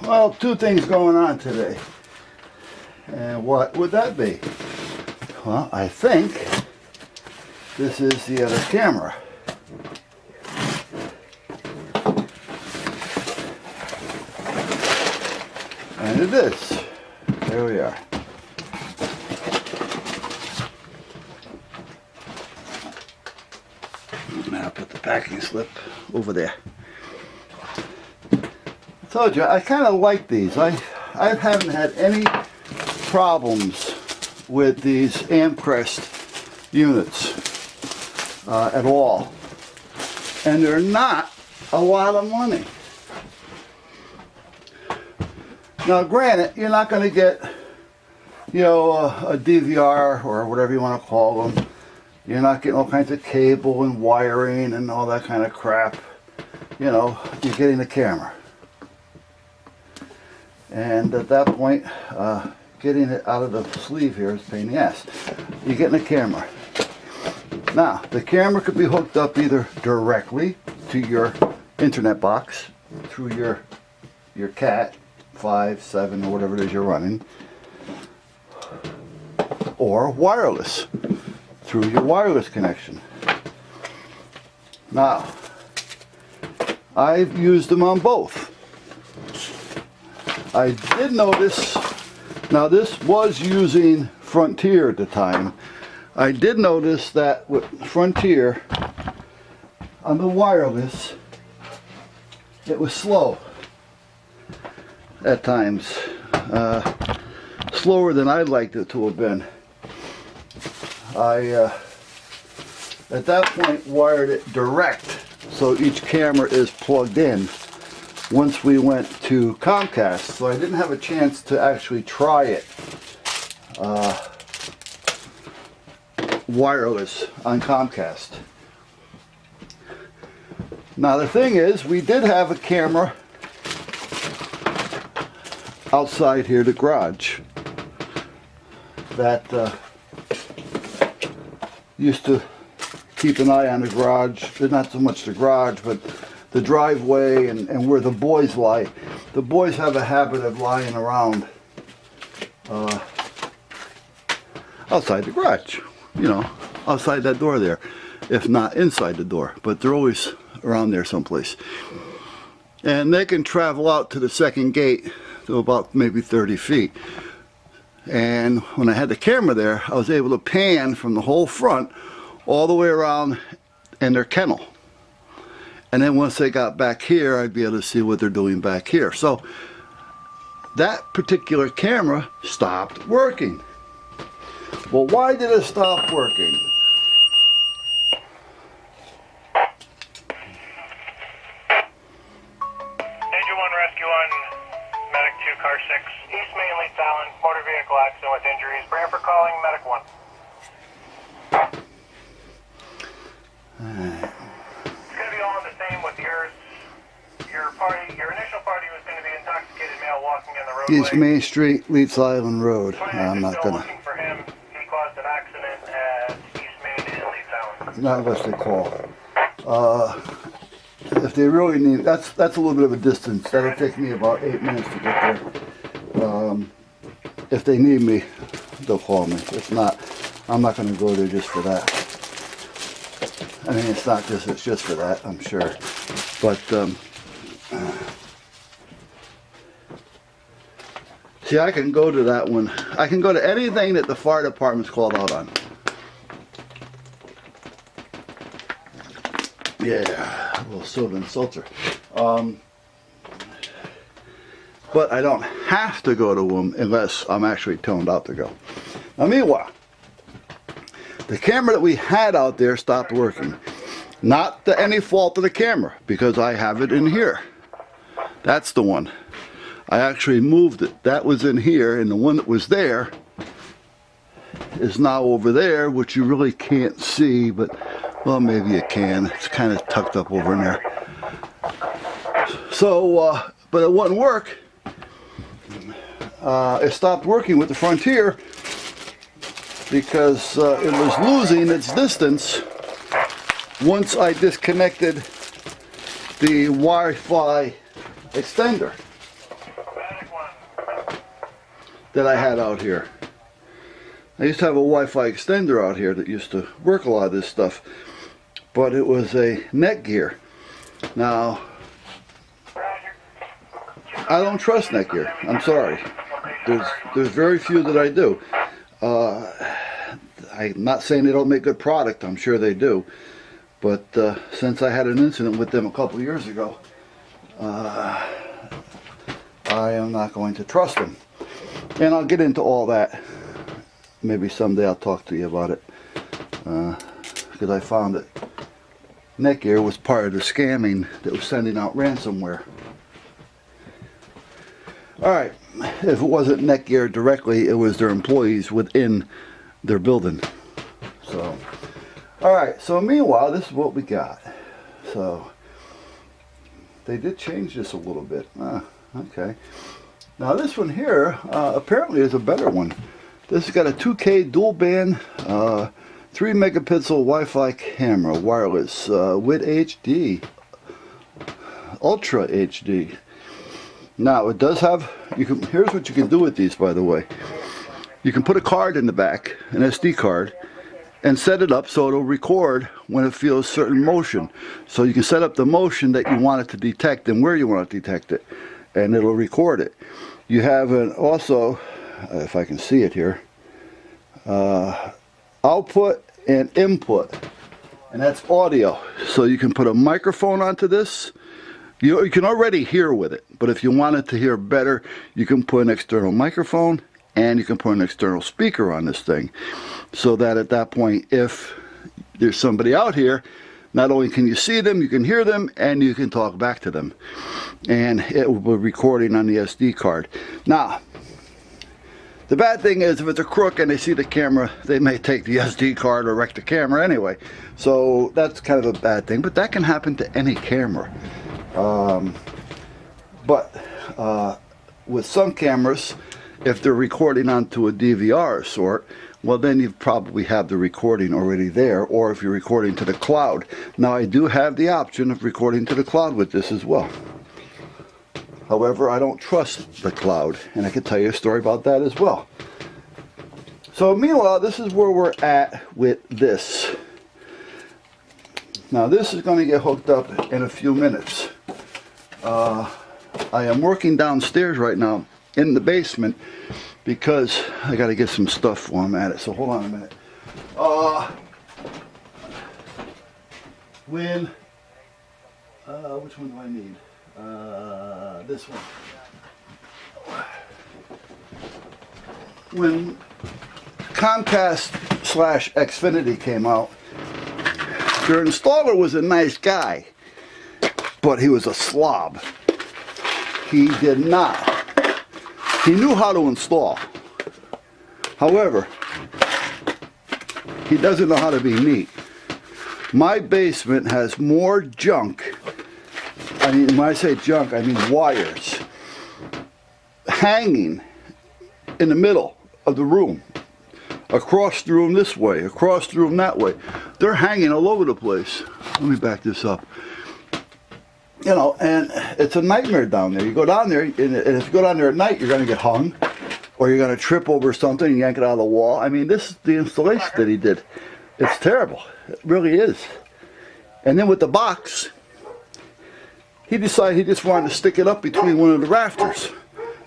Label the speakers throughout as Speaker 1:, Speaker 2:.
Speaker 1: Well, two things going on today. And what would that be? Well, I think this is the other camera. And it is. There we are. Now put the packing slip over there. I told you, I kind of like these. I haven't had any problems with these Amcrest units at all. And they're not a lot of money. Now granted, you're not going to get, you know, a DVR or whatever you want to call them. You're not getting all kinds of cable and wiring and all that kind of crap. You know, you're getting the camera. And at that point, getting it out of the sleeve here is a pain in the ass. You're getting the camera. Now, the camera could be hooked up either directly to your internet box through your Cat 5, 7, or whatever it is you're running, or wireless through your wireless connection. Now, I've used them on both. I did notice, now this was using Frontier at the time, I did notice that with Frontier on the wireless, it was slow at times, slower than I'd liked it to have been. I at that point wired it direct, so each camera is plugged in once we went to Comcast, so I didn't have a chance to actually try it wireless on Comcast. Now the thing is, we did have a camera outside here, the garage, that used to keep an eye on the garage, not so much the garage, but the driveway and where the boys lie. The boys have a habit of lying around outside the garage, you know, outside that door there, if not inside the door, but they're always around there someplace. And they can travel out to the second gate to about maybe 30 feet. And when I had the camera there, I was able to pan from the whole front all the way around in their kennel. And then once they got back here, I'd be able to see what they're doing back here. So that particular camera stopped working. Well, why did it stop working?
Speaker 2: Rescue 1, Medic 2, Car 6, East Main, Lee Fallon, motor vehicle accident with injuries. Branford calling, Medic 1. It's going to be all the same with yours. Your initial party was going to be intoxicated male walking in the roadway.
Speaker 1: East Main Street, Leeds Island Road. I'm not
Speaker 2: still
Speaker 1: gonna.
Speaker 2: looking for him. He caused an accident at East Main and Lee Fallon.
Speaker 1: Not unless they call. If they really need, that's a little bit of a distance. That'll take me about 8 minutes to get there. If they need me, they'll call me. If not, I'm not going to go there just for that. I mean, it's not just, it's just for that, I'm sure. But, see, I can go to that one. I can go to anything that the fire department's called out on. Yeah, a little soda and seltzer. But I don't have to go to them unless I'm actually toned out to go. Now, meanwhile, the camera that we had out there stopped working. Not to any fault of the camera, because I have it in here. That's the one. I actually moved it. That was in here, and the one that was there is now over there, which you really can't see, but well, maybe you can. It's kind of tucked up over in there. So, but it wouldn't work. It stopped working with the Frontier because it was losing its distance once I disconnected the Wi-Fi extender. that I had out here. I used to have a Wi-Fi extender out here that used to work a lot of this stuff, but it was a Netgear. Now, I don't trust Netgear. I'm sorry. There's very few that I do. I'm not saying they don't make good product. I'm sure they do. But since I had an incident with them a couple years ago, I am not going to trust them. And I'll get into all that. Maybe someday I'll talk to you about it. Because I found that Netgear was part of the scamming that was sending out ransomware. Alright, if it wasn't Netgear directly, it was their employees within their building. So, alright, so meanwhile, this is what we got. So, they did change this a little bit. Okay. Now this one here, apparently is a better one. This has got a 2K dual band, 3 megapixel Wi-Fi camera, wireless, with HD, Ultra HD. Now it does have, here's what you can do with these, by the way. You can put a card in the back, an SD card, and set it up so it'll record when it feels certain motion. So you can set up the motion that you want it to detect and where you want to detect it, and it'll record it. You have an also, if I can see it here, output and input, and that's audio. So you can put a microphone onto this. You can already hear with it, but if you wanted to hear better, you can put an external microphone and you can put an external speaker on this thing, so that at that point, if there's somebody out here, not only can you see them, you can hear them, and you can talk back to them, and it will be recording on the SD card. Now, the bad thing is, if it's a crook and they see the camera, they may take the SD card or wreck the camera anyway. So that's kind of a bad thing, but that can happen to any camera. With some cameras, if they're recording onto a DVR of sort, well then you probably have the recording already there, or if you're recording to the cloud. Now I do have the option of recording to the cloud with this as well. However, I don't trust the cloud, and I can tell you a story about that as well. So meanwhile, this is where we're at with this. Now this is going to get hooked up in a few minutes. I am working downstairs right now in the basement because I got to get some stuff while I'm at it. So hold on a minute. Which one do I need? This one. When Comcast/Xfinity came out, their installer was a nice guy, but he was a slob. He knew how to install. However, he doesn't know how to be neat. My basement has more junk. I mean, when I say junk, I mean wires hanging in the middle of the room, across the room this way, across the room that way. They're hanging all over the place. Let me back this up. You know, and it's a nightmare down there. You go down there, and if you go down there at night, you're going to get hung, or you're going to trip over something and yank it out of the wall. I mean, this is the installation that he did. It's terrible. It really is. And then with the box, he decided he just wanted to stick it up between one of the rafters.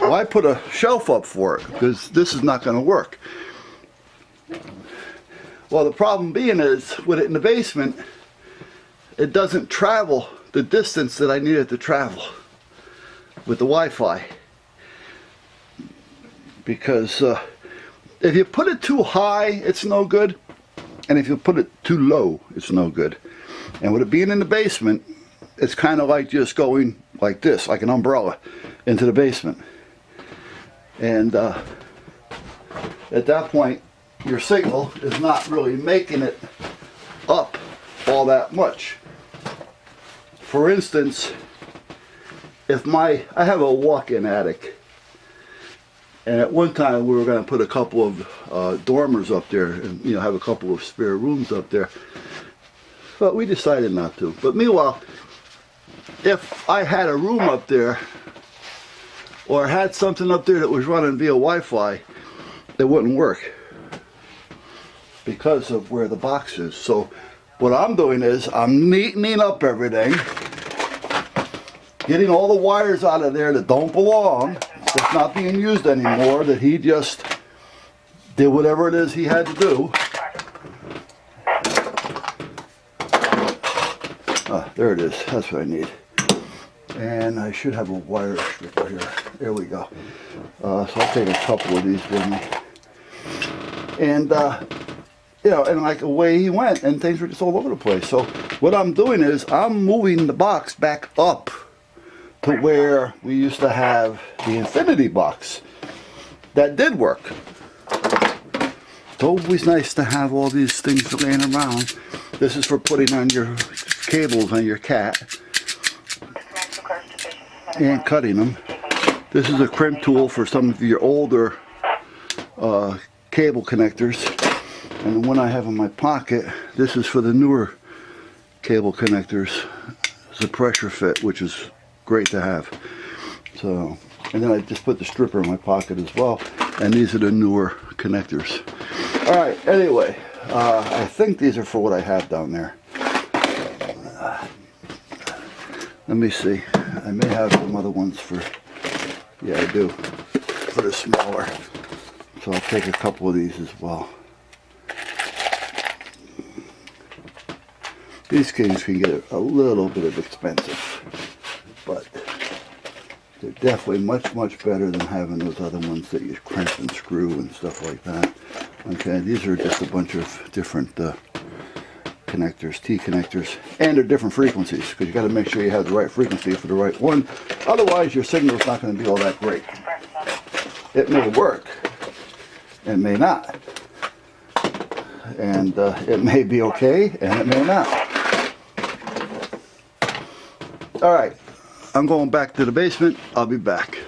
Speaker 1: Well, I put a shelf up for it because this is not going to work. Well, the problem being is, with it in the basement, it doesn't travel the distance that I need it to travel with the Wi-Fi. Because if you put it too high, it's no good. And if you put it too low, it's no good. And with it being in the basement, it's kind of like just going like this, like an umbrella, into the basement. And at that point, your signal is not really making it up all that much. For instance, if I have a walk-in attic, and at one time we were going to put a couple of dormers up there, and have a couple of spare rooms up there, but we decided not to. But meanwhile, if I had a room up there or had something up there that was running via Wi-Fi, it wouldn't work because of where the box is. So what I'm doing is I'm neatening up everything, getting all the wires out of there that don't belong, that's not being used anymore, that he just did whatever it is he had to do. There it is. That's what I need. And I should have a wire stripper here. There we go. So I'll take a couple of these with me. And, you know, and like away he went, and things were just all over the place. So what I'm doing is I'm moving the box back up to where we used to have the infinity box. That did work. It's always nice to have all these things laying around. This is for putting on your cables on your cat and cutting them. This is a crimp tool for some of your older cable connectors. And the one I have in my pocket, this is for the newer cable connectors. It's a pressure fit, which is great to have. So, and then I just put the stripper in my pocket as well. And these are the newer connectors. All right, anyway, I think these are for what I have down there. Let me see. I may have some other ones for, yeah, I do, for the smaller. So I'll take a couple of these as well. These things can get a little bit expensive, but they're definitely much better than having those other ones that you crimp and screw and stuff like that. Okay, these are just a bunch of different connectors, T connectors, and they're different frequencies, because you got to make sure you have the right frequency for the right one. Otherwise, your signal's not going to be all that great. It may work, it may not, and it may be okay, and it may not. All right, I'm going back to the basement. I'll be back.